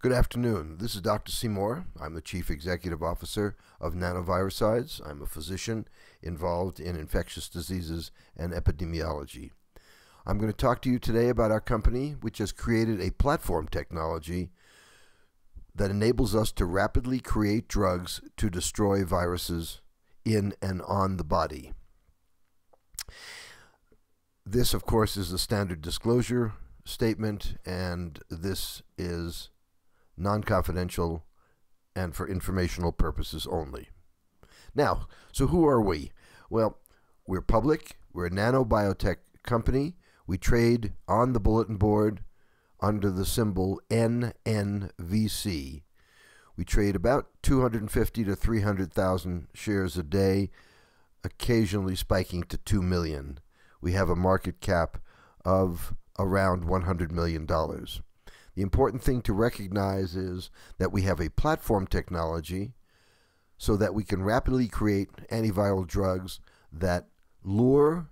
Good afternoon. This is Dr. Seymour. I'm the Chief Executive Officer of NanoViricides. I'm a physician involved in infectious diseases and epidemiology. I'm going to talk to you today about our company, which has created a platform technology that enables us to rapidly create drugs to destroy viruses in and on the body. This, of course, is a standard disclosure statement, and this is non-confidential and for informational purposes only. Now, so who are we? Well, we're public. We're a nanobiotech company. We trade on the bulletin board under the symbol NNVC. We trade about 250 to 300,000 shares a day, occasionally spiking to 2 million. We have a market cap of around $100 million. The important thing to recognize is that we have a platform technology so that we can rapidly create antiviral drugs that lure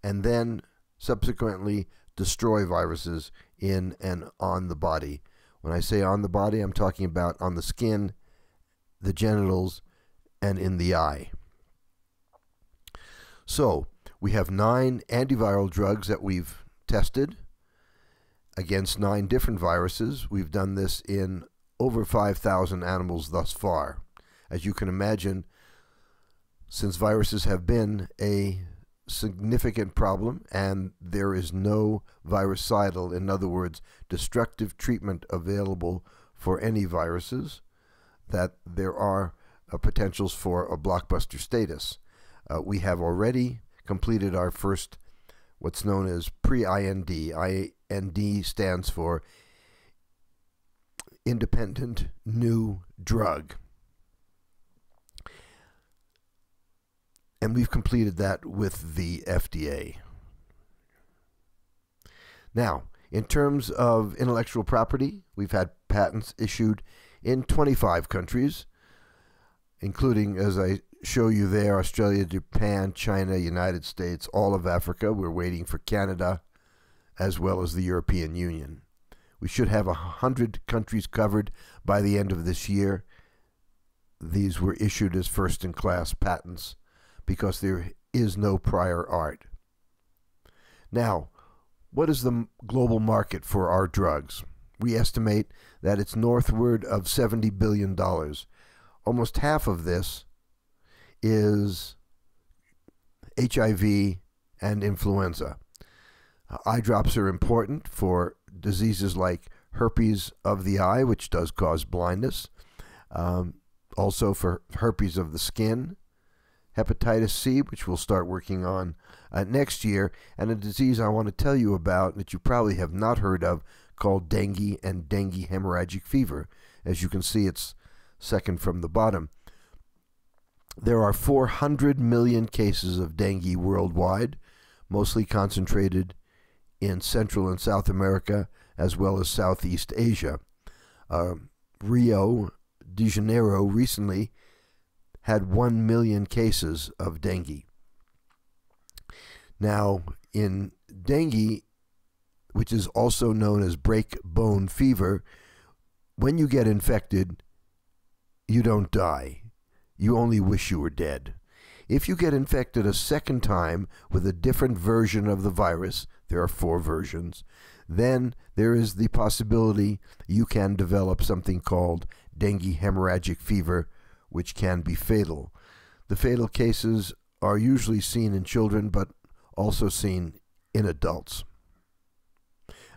and then subsequently destroy viruses in and on the body. When I say on the body, I'm talking about on the skin, the genitals, and in the eye. So, we have 9 antiviral drugs that we've tested against 9 different viruses. We've done this in over 5,000 animals thus far. As you can imagine, since viruses have been a significant problem and there is no virucidal, in other words, destructive treatment available for any viruses, that there are potentials for a blockbuster status. We have already completed our first what's known as pre-IND. IND stands for Independent New Drug. And we've completed that with the FDA. Now, in terms of intellectual property, we've had patents issued in 25 countries, including, as I show you there, Australia, Japan, China, United States, all of Africa. We're waiting for Canada, as well as the European Union. We should have 100 countries covered by the end of this year. These were issued as first-in-class patents because there is no prior art. Now, what is the global market for our drugs? We estimate that it's northward of $70 billion. Almost half of this is HIV and influenza. Eye drops are important for diseases like herpes of the eye, which does cause blindness. Also for herpes of the skin, hepatitis C, which we'll start working on next year, and a disease I want to tell you about that you probably have not heard of called dengue and dengue hemorrhagic fever. As you can see, it's second from the bottom. There are 400 million cases of dengue worldwide, mostly concentrated in Central and South America, as well as Southeast Asia. Rio de Janeiro recently had 1 million cases of dengue. Now, in dengue, which is also known as break bone fever, when you get infected, you don't die. You only wish you were dead. If you get infected a second time with a different version of the virus, there are 4 versions, then there is the possibility you can develop something called dengue hemorrhagic fever, which can be fatal. The fatal cases are usually seen in children, but also seen in adults.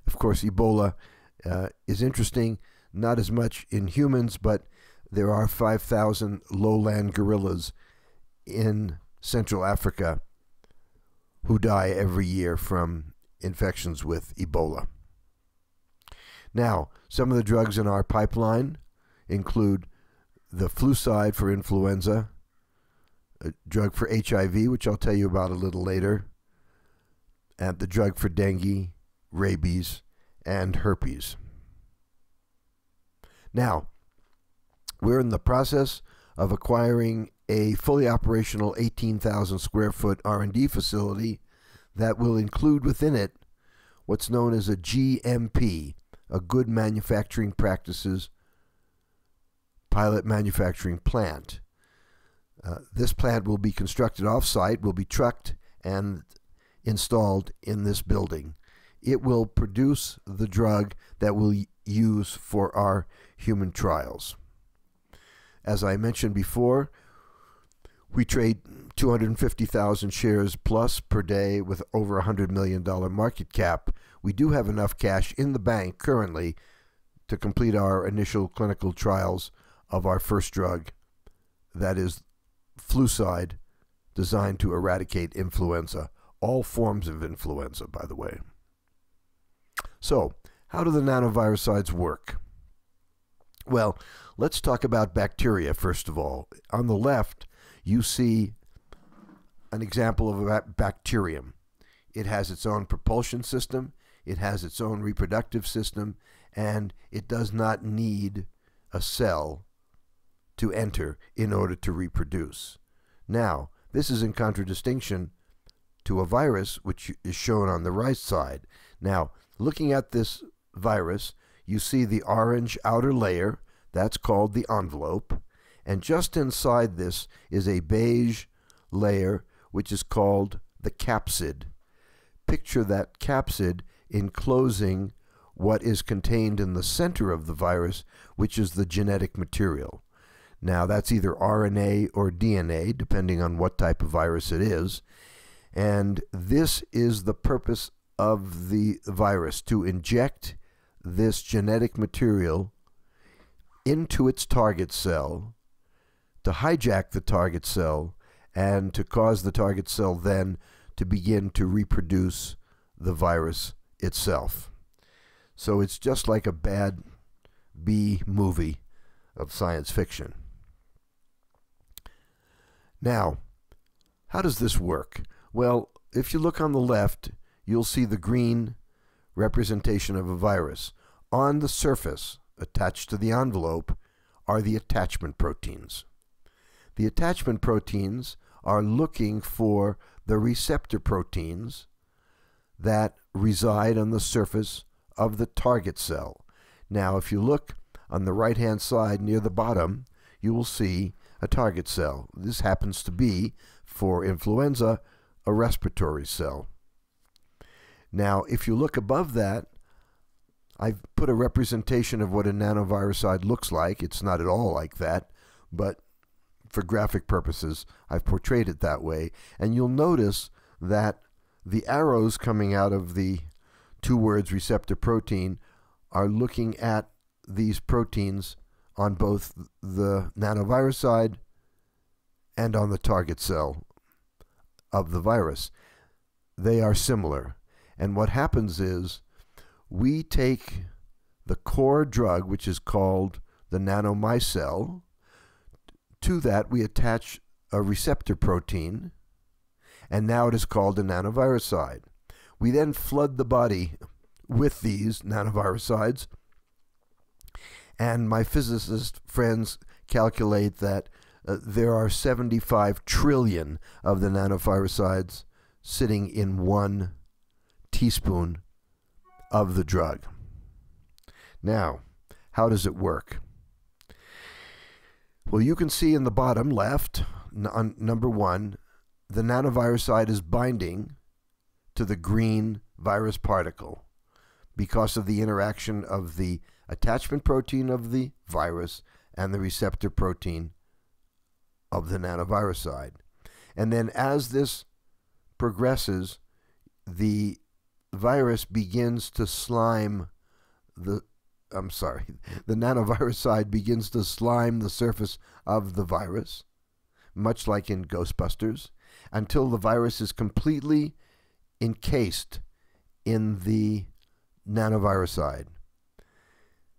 Of course, Ebola is interesting, not as much in humans, but there are 5,000 lowland gorillas in Central Africa who die every year from infections with Ebola. Now, some of the drugs in our pipeline include the FluCide for influenza, a drug for HIV, which I'll tell you about a little later, and the drug for dengue, rabies, and herpes. Now, we're in the process of acquiring a fully operational 18,000 square foot R&D facility that will include within it what's known as a GMP, a good manufacturing practices pilot manufacturing plant. This plant will be constructed off-site, will be trucked and installed in this building. It will produce the drug that we'll use for our human trials. As I mentioned before, we trade 250,000 shares plus per day with over $100 million market cap. We do have enough cash in the bank currently to complete our initial clinical trials of our first drug, that is FluCide, designed to eradicate influenza, all forms of influenza, by the way. So, how do the nanoviricides work? Well, let's talk about bacteria first of all. On the left, you see an example of a bacterium. It has its own propulsion system, it has its own reproductive system, and it does not need a cell to enter in order to reproduce. Now, this is in contradistinction to a virus, which is shown on the right side. Now, looking at this virus, you see the orange outer layer, that's called the envelope, and just inside this is a beige layer, which is called the capsid. Picture that capsid enclosing what is contained in the center of the virus, which is the genetic material. Now, that's either RNA or DNA, depending on what type of virus it is. And this is the purpose of the virus, to inject this genetic material into its target cell, to hijack the target cell, and to cause the target cell then to begin to reproduce the virus itself. So it's just like a bad B movie of science fiction. Now, how does this work? Well, if you look on the left, you'll see the green representation of a virus. On the surface, attached to the envelope, are the attachment proteins. The attachment proteins are looking for the receptor proteins that reside on the surface of the target cell. Now, if you look on the right-hand side near the bottom, you will see a target cell. This happens to be, for influenza, a respiratory cell. Now, if you look above that, I've put a representation of what a nanoviricide looks like. It's not at all like that, but for graphic purposes, I've portrayed it that way. And you'll notice that the arrows coming out of the two words receptor protein are looking at these proteins on both the nanoviricide and on the target cell of the virus. They are similar. And what happens is we take the core drug, which is called the nanomicelle. To that we attach a receptor protein, and now it is called a nanoviricide. We then flood the body with these nanoviricides, and my physicist friends calculate that there are 75 trillion of the nanoviricides sitting in 1 teaspoon of the drug. Now, how does it work? Well, you can see in the bottom left, on number 1, the nanoviricide is binding to the green virus particle because of the interaction of the attachment protein of the virus and the receptor protein of the nanoviricide. And then as this progresses, the virus begins to slime the nanoviricide begins to slime the surface of the virus, much like in Ghostbusters, until the virus is completely encased in the nanoviricide.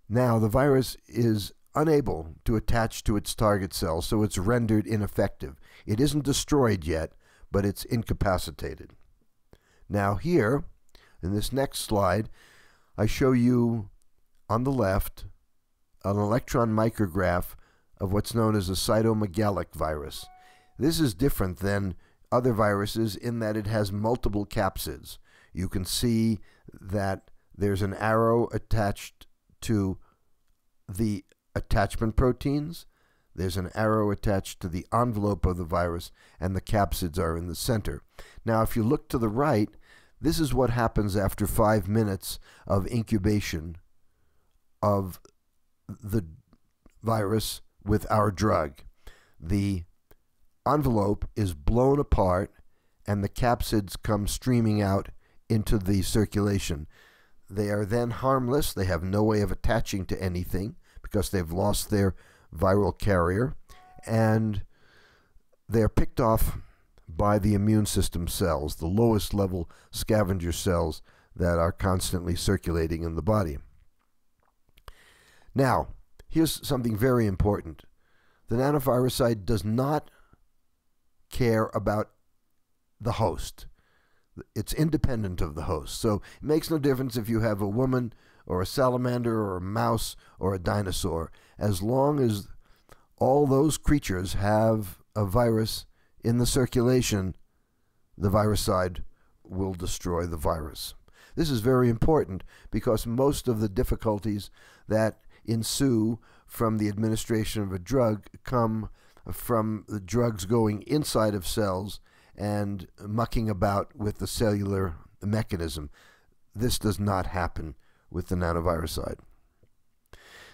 Now, the virus is unable to attach to its target cell, so it's rendered ineffective. It isn't destroyed yet, but it's incapacitated. Now here, in this next slide, I show you on the left an electron micrograph of what's known as a cytomegalic virus. This is different than other viruses in that it has multiple capsids. You can see that there's an arrow attached to the attachment proteins. There's an arrow attached to the envelope of the virus, and the capsids are in the center. Now, if you look to the right, this is what happens after 5 minutes of incubation of the virus with our drug. The envelope is blown apart, and the capsids come streaming out into the circulation. They are then harmless. They have no way of attaching to anything because they've lost their viral carrier, and they're picked off by the immune system cells, the lowest level scavenger cells that are constantly circulating in the body. Now, here's something very important. The nanoviricide does not care about the host. It's independent of the host. So it makes no difference if you have a woman or a salamander or a mouse or a dinosaur. As long as all those creatures have a virus in the circulation, the viricide will destroy the virus. This is very important because most of the difficulties that ensue from the administration of a drug come from the drugs going inside of cells and mucking about with the cellular mechanism. This does not happen with the nanoviricide.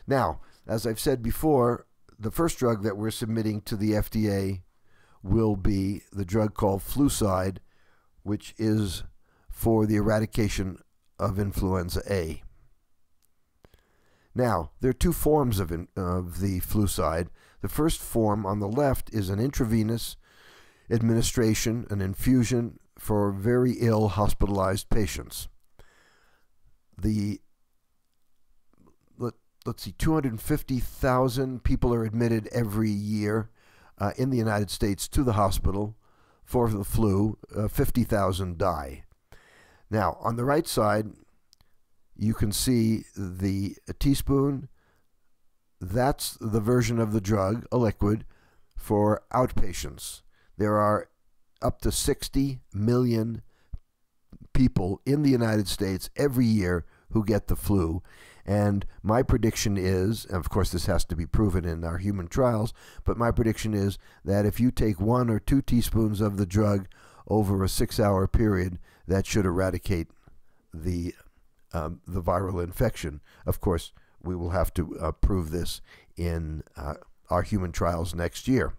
Now, as I've said before, the first drug that we're submitting to the FDA will be the drug called FluCide, which is for the eradication of influenza A. Now, there are two forms of the FluCide. The first form on the left is an intravenous administration, an infusion for very ill hospitalized patients. Let's see, 250,000 people are admitted every year in the United States to the hospital for the flu. 50,000 die. Now, on the right side, you can see a teaspoon. That's the version of the drug, a liquid, for outpatients. There are up to 60 million people in the United States every year who get the flu. And my prediction is, and of course this has to be proven in our human trials, but my prediction is that if you take 1 or 2 teaspoons of the drug over a 6-hour period, that should eradicate the viral infection. Of course, we will have to prove this in our human trials next year.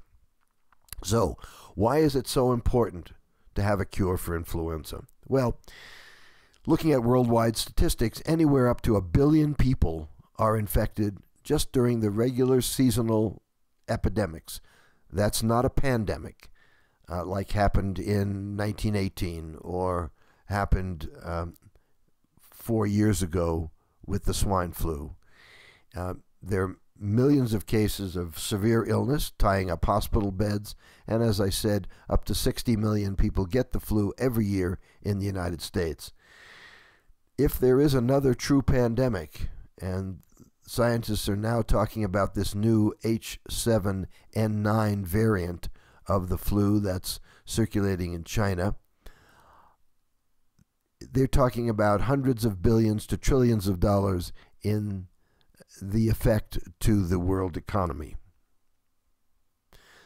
So, why is it so important to have a cure for influenza? Well, looking at worldwide statistics, anywhere up to 1 billion people are infected just during the regular seasonal epidemics. That's not a pandemic like happened in 1918 or happened 4 years ago with the swine flu. There are millions of cases of severe illness tying up hospital beds, and as I said, up to 60 million people get the flu every year in the United States. If there is another true pandemic, and scientists are now talking about this new H7N9 variant of the flu that's circulating in China, they're talking about hundreds of billions to trillions of dollars in the effect to the world economy.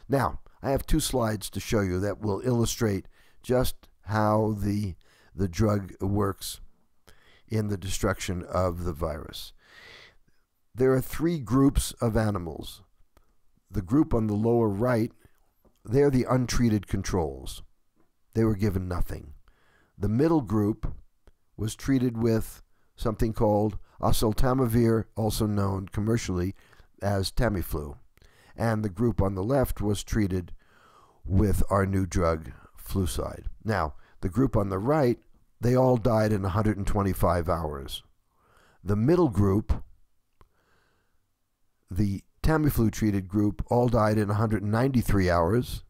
Now, I have 2 slides to show you that will illustrate just how the drug works in the destruction of the virus. There are 3 groups of animals. The group on the lower right, they're the untreated controls. They were given nothing. The middle group was treated with something called oseltamivir, also known commercially as Tamiflu. And the group on the left was treated with our new drug, FluCide. Now, the group on the right, they all died in 125 hours. The middle group, the Tamiflu-treated group, all died in 193 hours.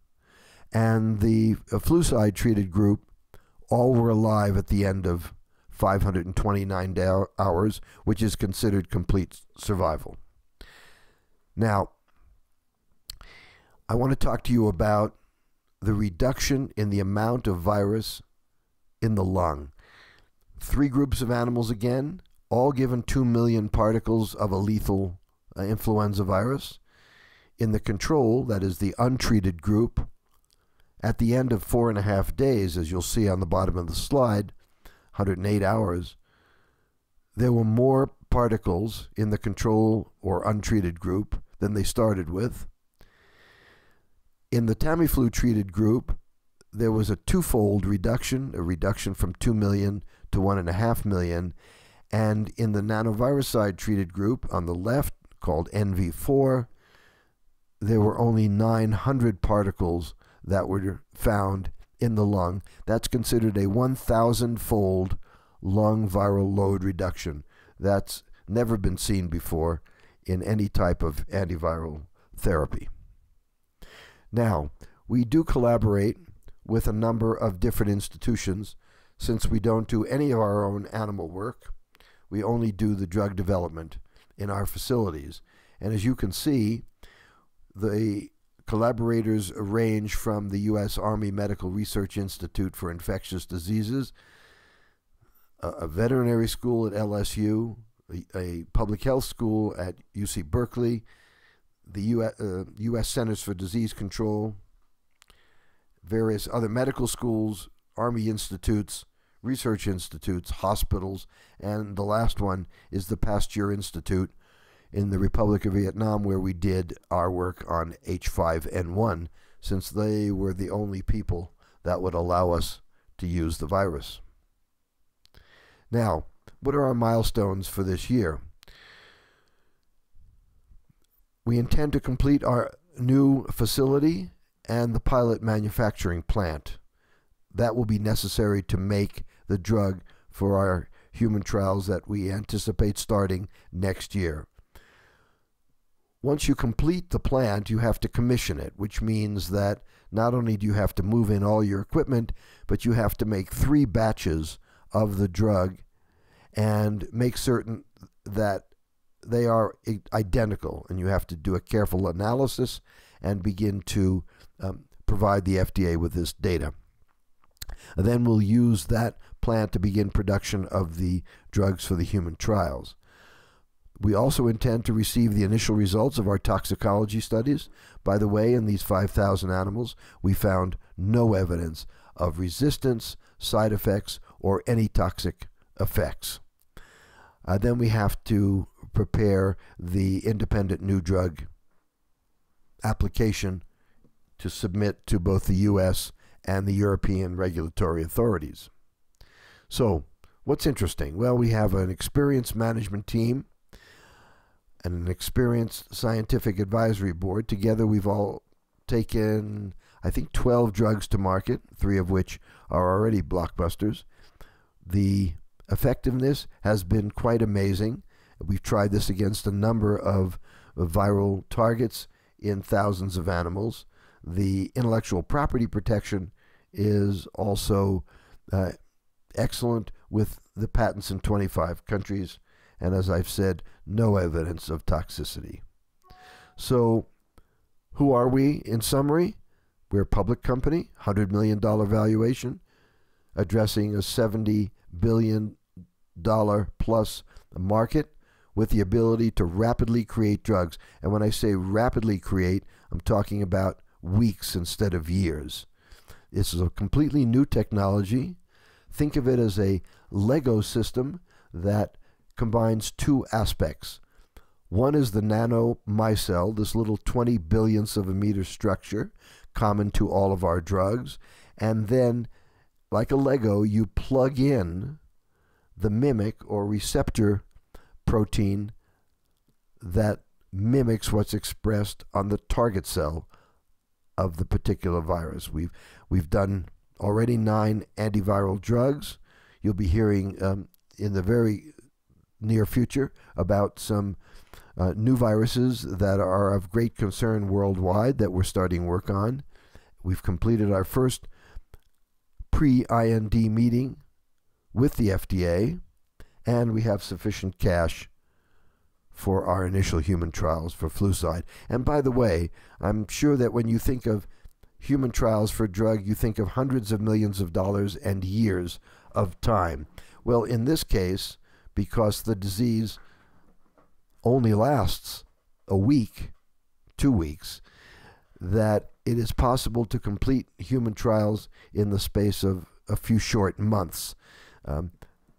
And the FluCide-treated group, all were alive at the end of 529 hours, which is considered complete survival. Now, I want to talk to you about the reduction in the amount of virus in the lung. 3 groups of animals again. all given 2 million particles of a lethal influenza virus. In the control, that is the untreated group, at the end of 4.5 days, as you'll see on the bottom of the slide, 108 hours, there were more particles in the control or untreated group than they started with. In the Tamiflu-treated group, there was a twofold reduction, a reduction from 2 million to 1.5 million. And in the nanoviricide-treated group on the left, called NV4, there were only 900 particles that were found in the lung. That's considered a 1,000-fold lung viral load reduction. That's never been seen before in any type of antiviral therapy. Now, we do collaborate with a number of different institutions. Since we don't do any of our own animal work, we only do the drug development in our facilities. And as you can see, the collaborators range from the U.S. Army Medical Research Institute for Infectious Diseases, a veterinary school at LSU, a public health school at UC Berkeley, the U.S. Centers for Disease Control, various other medical schools, Army institutes, research institutes, hospitals, and the last one is the Pasteur Institute in the Republic of Vietnam, where we did our work on H5N1, since they were the only people that would allow us to use the virus. Now, what are our milestones for this year? We intend to complete our new facility and the pilot manufacturing plant. That will be necessary to make the drug for our human trials that we anticipate starting next year. Once you complete the plant, you have to commission it, which means that not only do you have to move in all your equipment, but you have to make 3 batches of the drug and make certain that they are identical, and you have to do a careful analysis and begin to provide the FDA with this data. And then we'll use that plant to begin production of the drugs for the human trials. We also intend to receive the initial results of our toxicology studies. By the way, in these 5,000 animals, we found no evidence of resistance, side effects, or any toxic effects. Then we have to prepare the independent new drug application to submit to both the U.S. and the European regulatory authorities. So, what's interesting? Well, we have an experienced management team and an experienced scientific advisory board. Together, we've all taken, I think, 12 drugs to market, 3 of which are already blockbusters. The effectiveness has been quite amazing. We've tried this against a number of viral targets in thousands of animals. The intellectual property protection is also excellent, with the patents in 25 countries, and as I've said, no evidence of toxicity. So, who are we in summary? We're a public company, $100 million valuation, addressing a $70 billion plus market with the ability to rapidly create drugs. And when I say rapidly create, I'm talking about weeks instead of years. This is a completely new technology. Think of it as a Lego system that combines 2 aspects. One is the nanomicelle, this little 20 billionths of a meter structure, common to all of our drugs. And then, like a Lego, you plug in the mimic or receptor protein that mimics what's expressed on the target cell of the particular virus. We've done already 9 antiviral drugs. You'll be hearing in the very near future about some new viruses that are of great concern worldwide that we're starting work on. We've completed our first pre-IND meeting with the FDA, and we have sufficient cash for our initial human trials for FluCide. And by the way, I'm sure that when you think of human trials for a drug, you think of hundreds of millions of dollars and years of time. Well, in this case, because the disease only lasts a week, 2 weeks, that it is possible to complete human trials in the space of a few short months.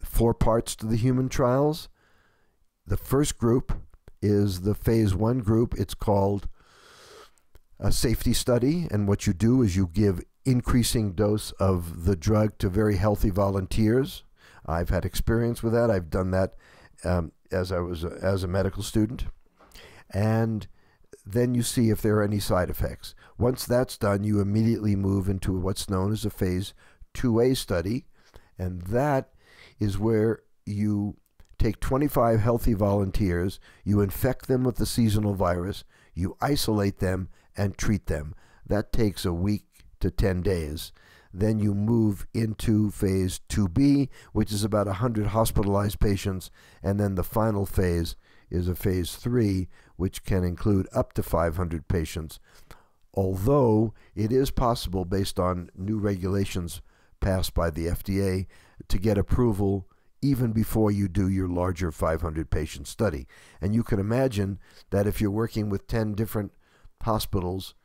4 parts to the human trials. The first group is the phase 1 group. It's called a safety study, and what you do is you give increasing dose of the drug to very healthy volunteers. I've had experience with that. I've done that as a medical student. And then you see if there are any side effects. Once that's done, you immediately move into what's known as a phase 2A study, and that is where you take 25 healthy volunteers, you infect them with the seasonal virus, you isolate them and treat them. That takes a week to 10 days. Then you move into phase 2B, which is about 100 hospitalized patients, and then the final phase is a phase 3, which can include up to 500 patients. Although it is possible, based on new regulations passed by the FDA, to get approval even before you do your larger 500 patient study. And you can imagine that if you're working with 10 different hospitals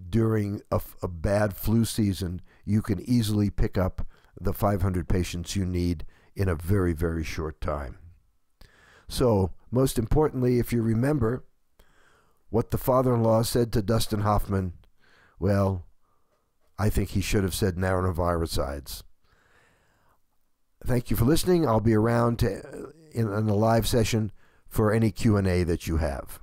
during a bad flu season, you can easily pick up the 500 patients you need in a very, very short time. So, most importantly, if you remember what the father-in-law said to Dustin Hoffman, well, I think he should have said nanoviricides. Thank you for listening. I'll be around in a live session for any Q&A that you have.